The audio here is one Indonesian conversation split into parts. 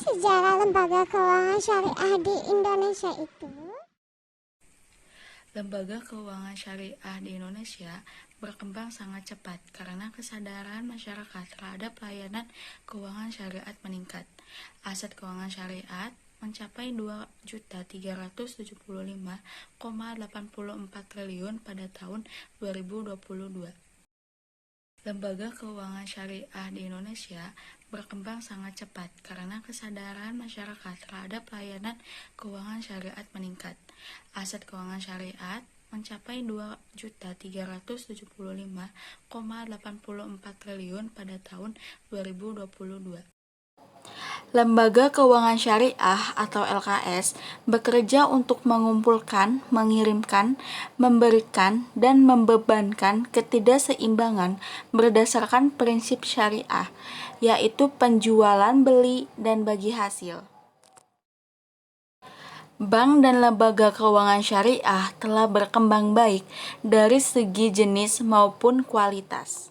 sejarah lembaga keuangan syariah di Indonesia itu? Lembaga keuangan syariah di Indonesia berkembang sangat cepat karena kesadaran masyarakat terhadap layanan keuangan syariat meningkat. Aset keuangan syariat mencapai 2.375,84 triliun pada tahun 2022. Lembaga keuangan syariah di Indonesia berkembang sangat cepat karena kesadaran masyarakat terhadap layanan keuangan syariat meningkat. Aset keuangan syariat mencapai 2.375,84 triliun pada tahun 2022. Lembaga Keuangan Syariah atau LKS bekerja untuk mengumpulkan, mengirimkan, memberikan, dan membebankan ketidakseimbangan berdasarkan prinsip syariah, yaitu penjualan, beli, dan bagi hasil. Bank dan lembaga keuangan syariah telah berkembang baik dari segi jenis maupun kualitas.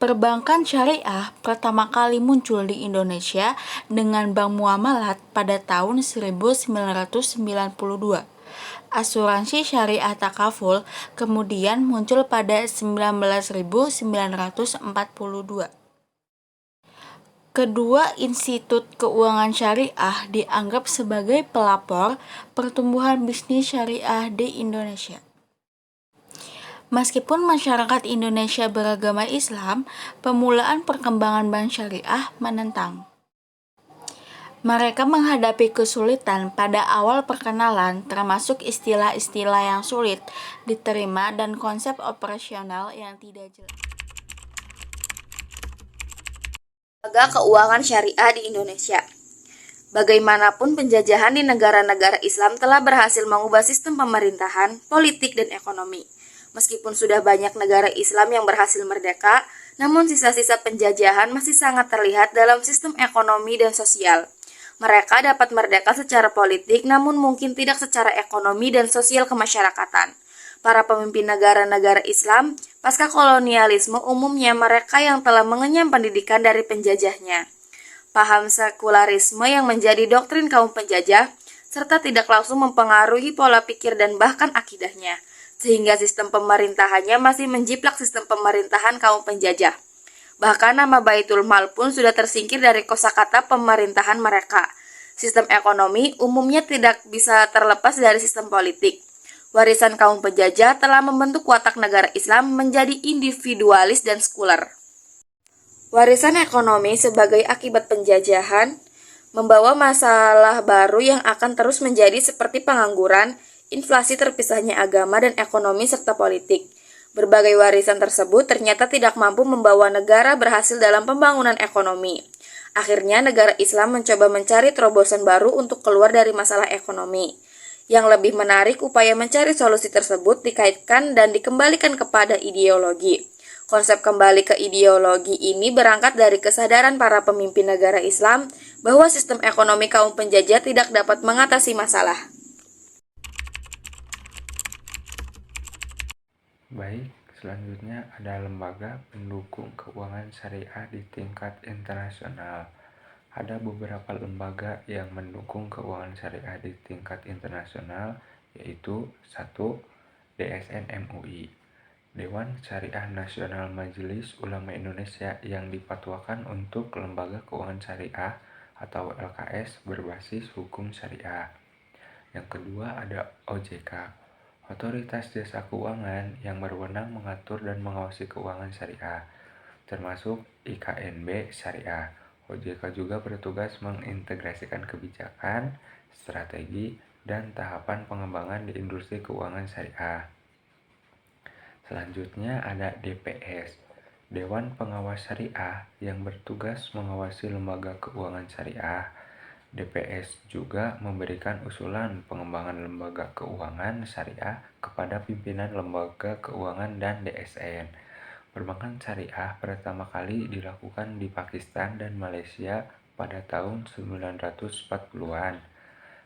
Perbankan syariah pertama kali muncul di Indonesia dengan Bank Muamalat pada tahun 1992. Asuransi syariah takaful kemudian muncul pada 1942. Kedua institut keuangan syariah dianggap sebagai pelopor pertumbuhan bisnis syariah di Indonesia. Meskipun masyarakat Indonesia beragama Islam, pemulaan perkembangan bank syariah menentang. Mereka menghadapi kesulitan pada awal perkenalan, termasuk istilah-istilah yang sulit diterima dan konsep operasional yang tidak jelas. Lembaga keuangan syariah di Indonesia. Bagaimanapun penjajahan di negara-negara Islam telah berhasil mengubah sistem pemerintahan, politik, dan ekonomi. Meskipun sudah banyak negara Islam yang berhasil merdeka, namun sisa-sisa penjajahan masih sangat terlihat dalam sistem ekonomi dan sosial. Mereka dapat merdeka secara politik, namun mungkin tidak secara ekonomi dan sosial kemasyarakatan. Para pemimpin negara-negara Islam pasca kolonialisme umumnya mereka yang telah mengenyam pendidikan dari penjajahnya. Paham sekularisme yang menjadi doktrin kaum penjajah, serta tidak langsung mempengaruhi pola pikir dan bahkan akidahnya, sehingga sistem pemerintahannya masih menjiplak sistem pemerintahan kaum penjajah. Bahkan nama Baitul Mal pun sudah tersingkir dari kosakata pemerintahan mereka. Sistem ekonomi umumnya tidak bisa terlepas dari sistem politik. Warisan kaum penjajah telah membentuk watak negara Islam menjadi individualis dan sekuler. Warisan ekonomi sebagai akibat penjajahan membawa masalah baru yang akan terus menjadi seperti pengangguran, inflasi, terpisahnya agama dan ekonomi serta politik. Berbagai warisan tersebut ternyata tidak mampu membawa negara berhasil dalam pembangunan ekonomi. Akhirnya negara Islam mencoba mencari terobosan baru untuk keluar dari masalah ekonomi. Yang lebih menarik, upaya mencari solusi tersebut dikaitkan dan dikembalikan kepada ideologi. Konsep kembali ke ideologi ini berangkat dari kesadaran para pemimpin negara Islam bahwa sistem ekonomi kaum penjajah tidak dapat mengatasi masalah. Baik, selanjutnya ada lembaga pendukung keuangan syariah di tingkat internasional. Ada beberapa lembaga yang mendukung keuangan syariah di tingkat internasional, yaitu 1. DSN MUI, Dewan Syariah Nasional Majelis Ulama Indonesia, yang dipatwakan untuk lembaga keuangan syariah atau LKS berbasis hukum syariah. Yang kedua ada OJK, Otoritas Jasa Keuangan, yang berwenang mengatur dan mengawasi keuangan syariah, termasuk IKNB Syariah. OJK juga bertugas mengintegrasikan kebijakan, strategi, dan tahapan pengembangan di industri keuangan syariah. Selanjutnya ada DPS, Dewan Pengawas Syariah, yang bertugas mengawasi lembaga keuangan syariah. DPS juga memberikan usulan pengembangan lembaga keuangan syariah kepada pimpinan lembaga keuangan dan DSN. Perbankan syariah pertama kali dilakukan di Pakistan dan Malaysia pada tahun 1940-an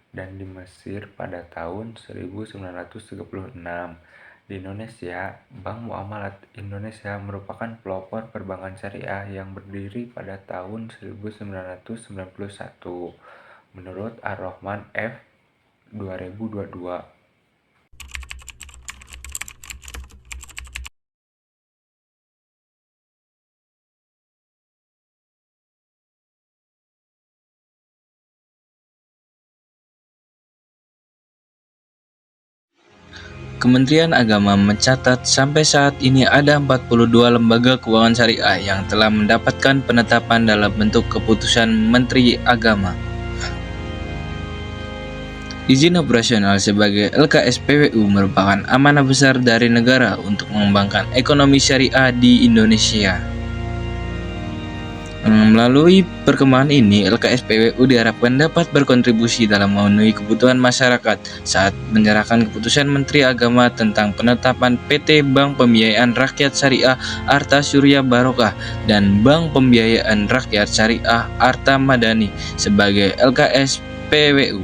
dan di Mesir pada tahun 1936. Di Indonesia, Bank Muamalat Indonesia merupakan pelopor perbankan syariah yang berdiri pada tahun 1991 menurut Ar-Rahman F. 2022. Kementerian Agama mencatat sampai saat ini ada 42 lembaga keuangan syariah yang telah mendapatkan penetapan dalam bentuk keputusan Menteri Agama. Izin operasional sebagai LKSPWU merupakan amanah besar dari negara untuk mengembangkan ekonomi syariah di Indonesia. Melalui perkembangan ini, LKSPWU diharapkan dapat berkontribusi dalam memenuhi kebutuhan masyarakat saat menyerahkan keputusan Menteri Agama tentang penetapan PT Bank Pembiayaan Rakyat Syariah Arta Surya Barokah dan Bank Pembiayaan Rakyat Syariah Arta Madani sebagai LKSPWU.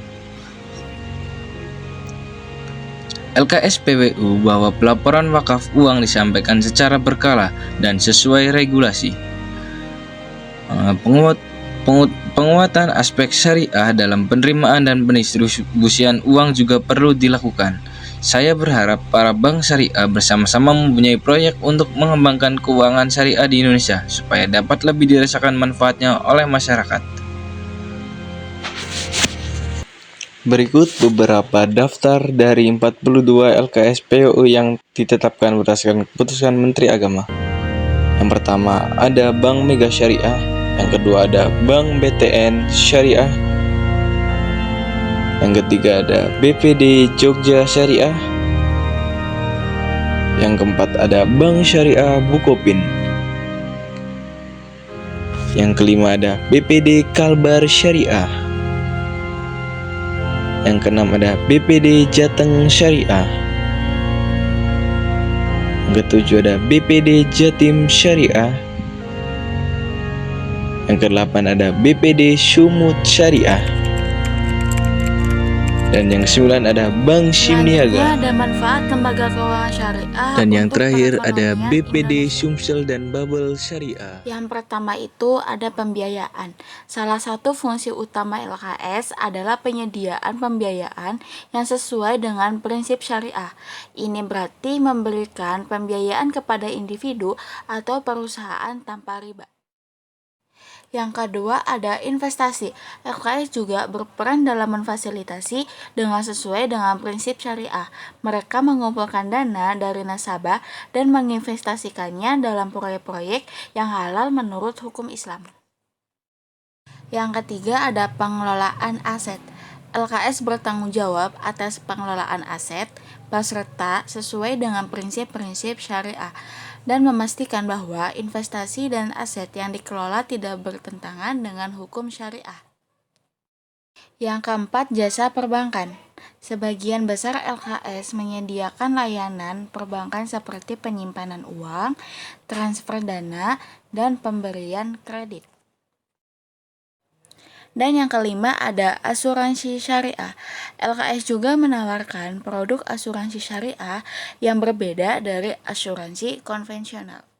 LKSPWU bahwa pelaporan wakaf uang disampaikan secara berkala dan sesuai regulasi. Penguatan aspek syariah dalam penerimaan dan pendistribusian uang juga perlu dilakukan. Saya berharap para bank syariah bersama-sama mempunyai proyek untuk mengembangkan keuangan syariah di Indonesia supaya dapat lebih dirasakan manfaatnya oleh masyarakat. Berikut beberapa daftar dari 42 LKSPWU yang ditetapkan berdasarkan keputusan Menteri Agama. Yang pertama ada Bank Mega Syariah, yang kedua ada Bank BTN Syariah, yang ketiga ada BPD Jogja Syariah, yang keempat ada Bank Syariah Bukopin, yang kelima ada BPD Kalbar Syariah, yang keenam ada BPD Jateng Syariah, yang ketujuh ada BPD Jatim Syariah, yang kedelapan ada BPD Sumut Syariah, dan yang kesembilan ada Bank Simniaga, Selanjutnya ada manfaat lembaga keuangan syariah. dan yang untuk terakhir ada perekonomian BPD Indonesia. Sumsel dan Bubble Syariah. Yang pertama itu ada pembiayaan. Salah satu fungsi utama LKS adalah penyediaan pembiayaan yang sesuai dengan prinsip syariah. Ini berarti memberikan pembiayaan kepada individu atau perusahaan tanpa riba. Yang kedua ada investasi. LKS juga berperan dalam memfasilitasi dengan sesuai dengan prinsip syariah. Mereka mengumpulkan dana dari nasabah dan menginvestasikannya dalam proyek-proyek yang halal menurut hukum Islam. Yang ketiga ada pengelolaan aset. LKS bertanggung jawab atas pengelolaan aset peserta sesuai dengan prinsip-prinsip syariah dan memastikan bahwa investasi dan aset yang dikelola tidak bertentangan dengan hukum syariah. Yang keempat, jasa perbankan. Sebagian besar LKS menyediakan layanan perbankan seperti penyimpanan uang, transfer dana, dan pemberian kredit. Dan yang kelima ada asuransi syariah. LKS juga menawarkan produk asuransi syariah yang berbeda dari asuransi konvensional.